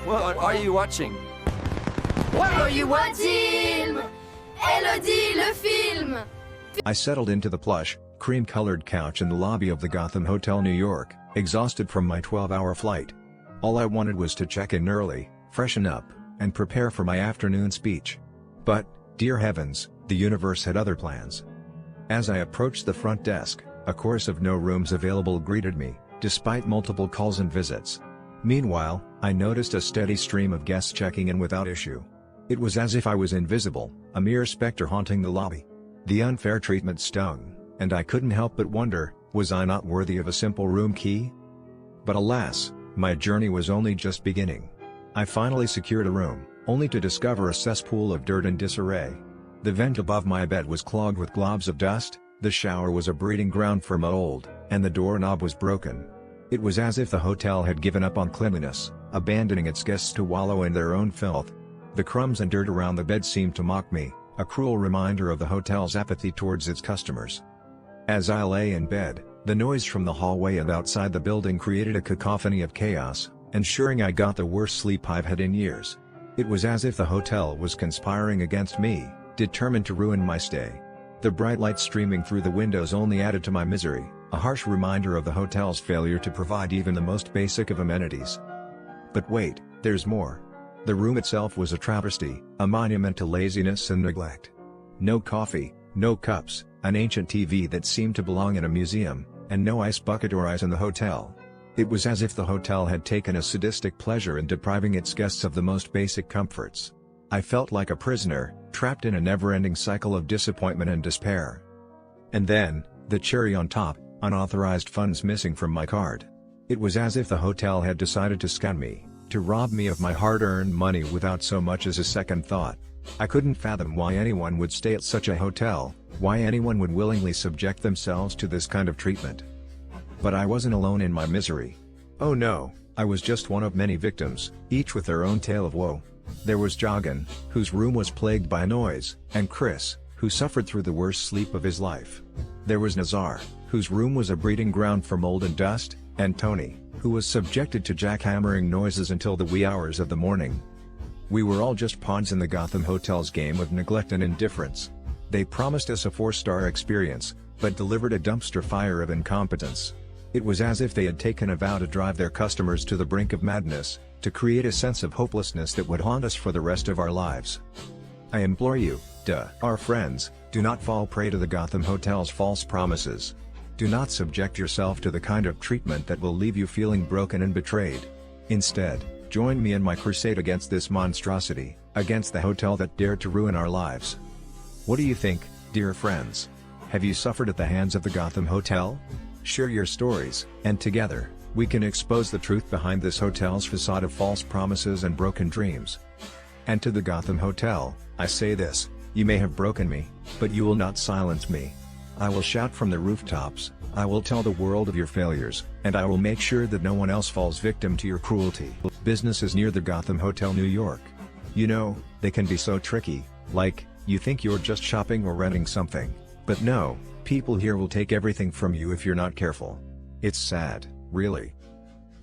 What are you watching? What are you watching? Elodie, le film! I settled into the plush, cream-colored couch in the lobby of the Gotham Hotel New York, exhausted from my 12-hour flight. All I wanted was to check in early, freshen up, and prepare for my afternoon speech. But, dear heavens, the universe had other plans. As I approached the front desk, a chorus of no rooms available greeted me, despite multiple calls and visits. Meanwhile, I noticed a steady stream of guests checking in without issue. It was as if I was invisible, a mere specter haunting the lobby. The unfair treatment stung, and I couldn't help but wonder, was I not worthy of a simple room key? But alas, my journey was only just beginning. I finally secured a room, only to discover a cesspool of dirt and disarray. The vent above my bed was clogged with globs of dust, the shower was a breeding ground for mold, and the doorknob was broken. It was as if the hotel had given up on cleanliness, abandoning its guests to wallow in their own filth. The crumbs and dirt around the bed seemed to mock me, a cruel reminder of the hotel's apathy towards its customers. As I lay in bed, the noise from the hallway and outside the building created a cacophony of chaos, ensuring I got the worst sleep I've had in years. It was as if the hotel was conspiring against me, determined to ruin my stay. The bright light streaming through the windows only added to my misery, a harsh reminder of the hotel's failure to provide even the most basic of amenities. But wait, there's more. The room itself was a travesty, a monument to laziness and neglect. No coffee, no cups, an ancient TV that seemed to belong in a museum, and no ice bucket or ice in the hotel. It was as if the hotel had taken a sadistic pleasure in depriving its guests of the most basic comforts. I felt like a prisoner, trapped in a never-ending cycle of disappointment and despair. And then, the cherry on top, unauthorized funds missing from my card. It was as if the hotel had decided to scam me, to rob me of my hard-earned money without so much as a second thought. I couldn't fathom why anyone would stay at such a hotel, why anyone would willingly subject themselves to this kind of treatment. But I wasn't alone in my misery. Oh no, I was just one of many victims, each with their own tale of woe. There was Joggin, whose room was plagued by noise, and Chris, who suffered through the worst sleep of his life. There was Nazar, whose room was a breeding ground for mold and dust, and Tony, who was subjected to jackhammering noises until the wee hours of the morning. We were all just pawns in the Gotham Hotel's game of neglect and indifference. They promised us a 4-star experience, but delivered a dumpster fire of incompetence. It was as if they had taken a vow to drive their customers to the brink of madness, to create a sense of hopelessness that would haunt us for the rest of our lives. I implore you, our friends, do not fall prey to the Gotham Hotel's false promises. Do not subject yourself to the kind of treatment that will leave you feeling broken and betrayed. Instead, join me in my crusade against this monstrosity, against the hotel that dared to ruin our lives. What do you think, dear friends? Have you suffered at the hands of the Gotham Hotel? Share your stories, and together, we can expose the truth behind this hotel's facade of false promises and broken dreams. And to the Gotham Hotel, I say this: you may have broken me, but you will not silence me. I will shout from the rooftops, I will tell the world of your failures, and I will make sure that no one else falls victim to your cruelty. Businesses near the Gotham Hotel New York. You know, they can be so tricky, like, you think you're just shopping or renting something, but no, people here will take everything from you if you're not careful. It's sad, really.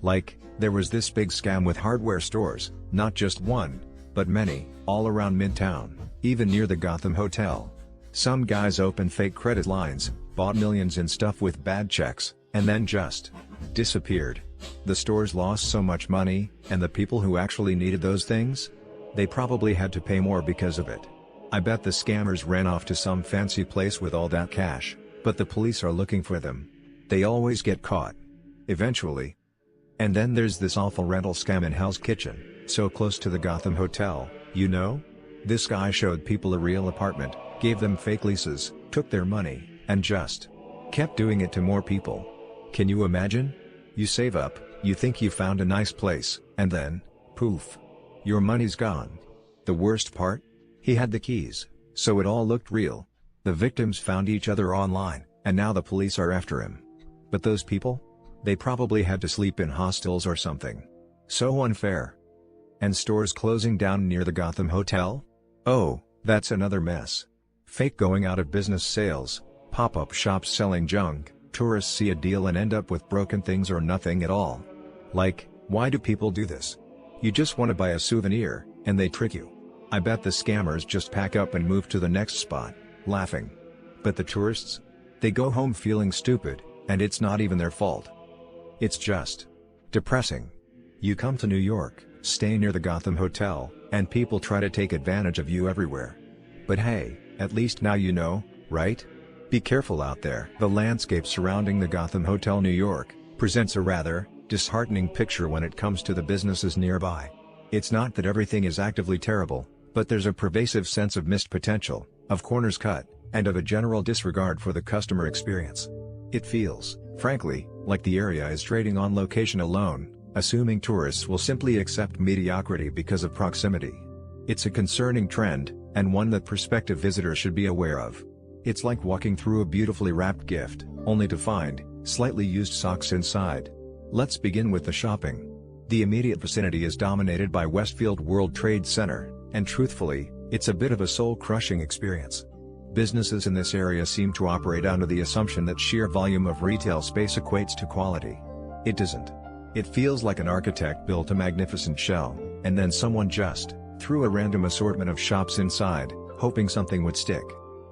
Like, there was this big scam with hardware stores, not just one, but many, all around Midtown, even near the Gotham Hotel. Some guys opened fake credit lines, bought millions in stuff with bad checks, and then just disappeared. The stores lost so much money, and the people who actually needed those things? They probably had to pay more because of it. I bet the scammers ran off to some fancy place with all that cash, but the police are looking for them. They always get caught. Eventually. And then there's this awful rental scam in Hell's Kitchen, so close to the Gotham Hotel, you know? This guy showed people a real apartment, gave them fake leases, took their money, and just kept doing it to more people. Can you imagine? You save up, you think you found a nice place, and then, poof. Your money's gone. The worst part? He had the keys, so it all looked real. The victims found each other online, and now the police are after him. But those people? They probably had to sleep in hostels or something. So unfair. And stores closing down near the Gotham Hotel? Oh, that's another mess. Fake going out of business sales, pop-up shops selling junk, tourists see a deal and end up with broken things or nothing at all. Like, why do people do this? You just want to buy a souvenir, and they trick you. I bet the scammers just pack up and move to the next spot, laughing. But the tourists? They go home feeling stupid, and it's not even their fault. It's just depressing. You come to New York, stay near the Gotham Hotel, and people try to take advantage of you everywhere. But hey, at least now you know, right? Be careful out there. The landscape surrounding the Gotham Hotel New York presents a rather disheartening picture when it comes to the businesses nearby. It's not that everything is actively terrible, but there's a pervasive sense of missed potential, of corners cut, and of a general disregard for the customer experience. It feels, frankly, like the area is trading on location alone, assuming tourists will simply accept mediocrity because of proximity. It's a concerning trend, and one that prospective visitors should be aware of. It's like walking through a beautifully wrapped gift, only to find slightly used socks inside. Let's begin with the shopping. The immediate vicinity is dominated by Westfield World Trade Center, and truthfully, it's a bit of a soul-crushing experience. Businesses in this area seem to operate under the assumption that sheer volume of retail space equates to quality. It doesn't. It feels like an architect built a magnificent shell, and then someone just threw a random assortment of shops inside, hoping something would stick.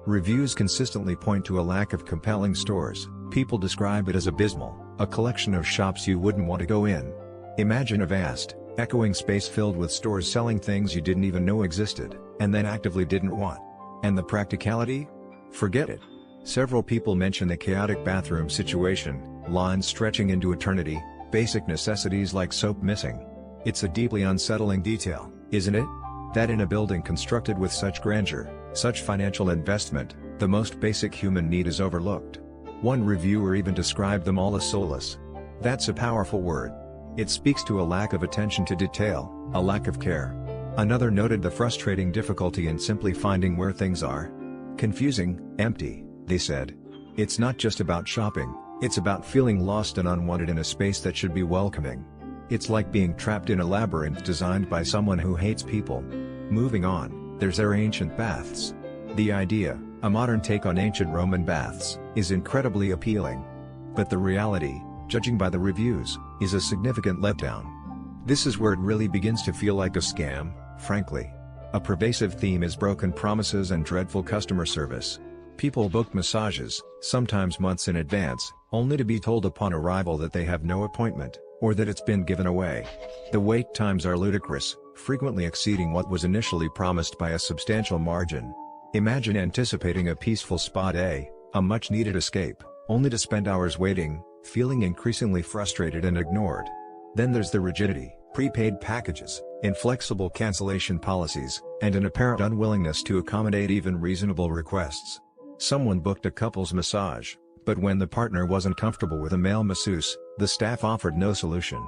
Reviews consistently point to a lack of compelling stores. People describe it as abysmal, a collection of shops you wouldn't want to go in. Imagine a vast, echoing space filled with stores selling things you didn't even know existed, and then actively didn't want. And the practicality? Forget it. Several people mention the chaotic bathroom situation, lines stretching into eternity, basic necessities like soap missing. It's a deeply unsettling detail, isn't it? That in a building constructed with such grandeur, such financial investment, the most basic human need is overlooked. One reviewer even described them all as soulless. That's a powerful word. It speaks to a lack of attention to detail, a lack of care. Another noted the frustrating difficulty in simply finding where things are. Confusing, empty, they said. It's not just about shopping, it's about feeling lost and unwanted in a space that should be welcoming. It's like being trapped in a labyrinth designed by someone who hates people. Moving on, there's their ancient baths. The idea, a modern take on ancient Roman baths, is incredibly appealing. But the reality, judging by the reviews, is a significant letdown. This is where it really begins to feel like a scam, frankly. A pervasive theme is broken promises and dreadful customer service. People book massages, sometimes months in advance, only to be told upon arrival that they have no appointment, or that it's been given away. The wait times are ludicrous, frequently exceeding what was initially promised by a substantial margin. Imagine anticipating a peaceful spa day, a much-needed escape, only to spend hours waiting, feeling increasingly frustrated and ignored. Then there's the rigidity, prepaid packages, inflexible cancellation policies, and an apparent unwillingness to accommodate even reasonable requests. Someone booked a couple's massage, but when the partner wasn't comfortable with a male masseuse, the staff offered no solution.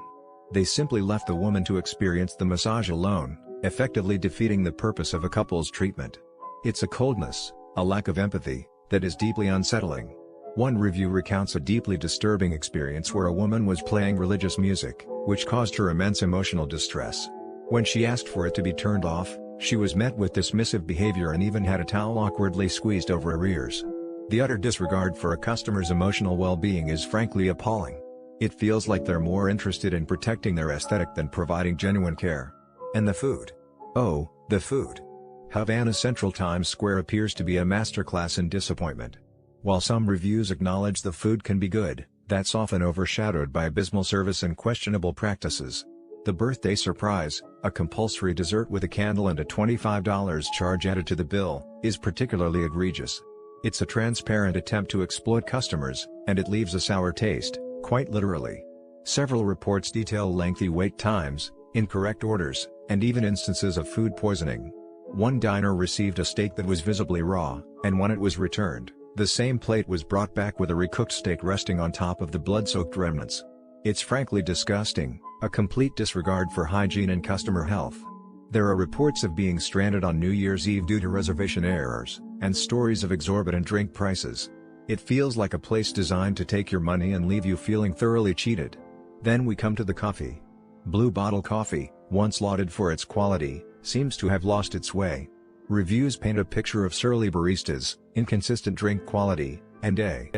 They simply left the woman to experience the massage alone, effectively defeating the purpose of a couple's treatment. It's a coldness, a lack of empathy, that is deeply unsettling. One review recounts a deeply disturbing experience where a woman was playing religious music, which caused her immense emotional distress. When she asked for it to be turned off, she was met with dismissive behavior and even had a towel awkwardly squeezed over her ears. The utter disregard for a customer's emotional well-being is frankly appalling. It feels like they're more interested in protecting their aesthetic than providing genuine care. And the food. Oh, the food. Havana Central Times Square appears to be a masterclass in disappointment. While some reviews acknowledge the food can be good, that's often overshadowed by abysmal service and questionable practices. The birthday surprise, a compulsory dessert with a candle and a $25 charge added to the bill, is particularly egregious. It's a transparent attempt to exploit customers, and it leaves a sour taste, quite literally. Several reports detail lengthy wait times, incorrect orders, and even instances of food poisoning. One diner received a steak that was visibly raw, and when it was returned, the same plate was brought back with a recooked steak resting on top of the blood-soaked remnants. It's frankly disgusting, a complete disregard for hygiene and customer health. There are reports of being stranded on New Year's Eve due to reservation errors, and stories of exorbitant drink prices. It feels like a place designed to take your money and leave you feeling thoroughly cheated. Then we come to the coffee. Blue Bottle coffee, once lauded for its quality, seems to have lost its way. Reviews paint a picture of surly baristas, inconsistent drink quality, and a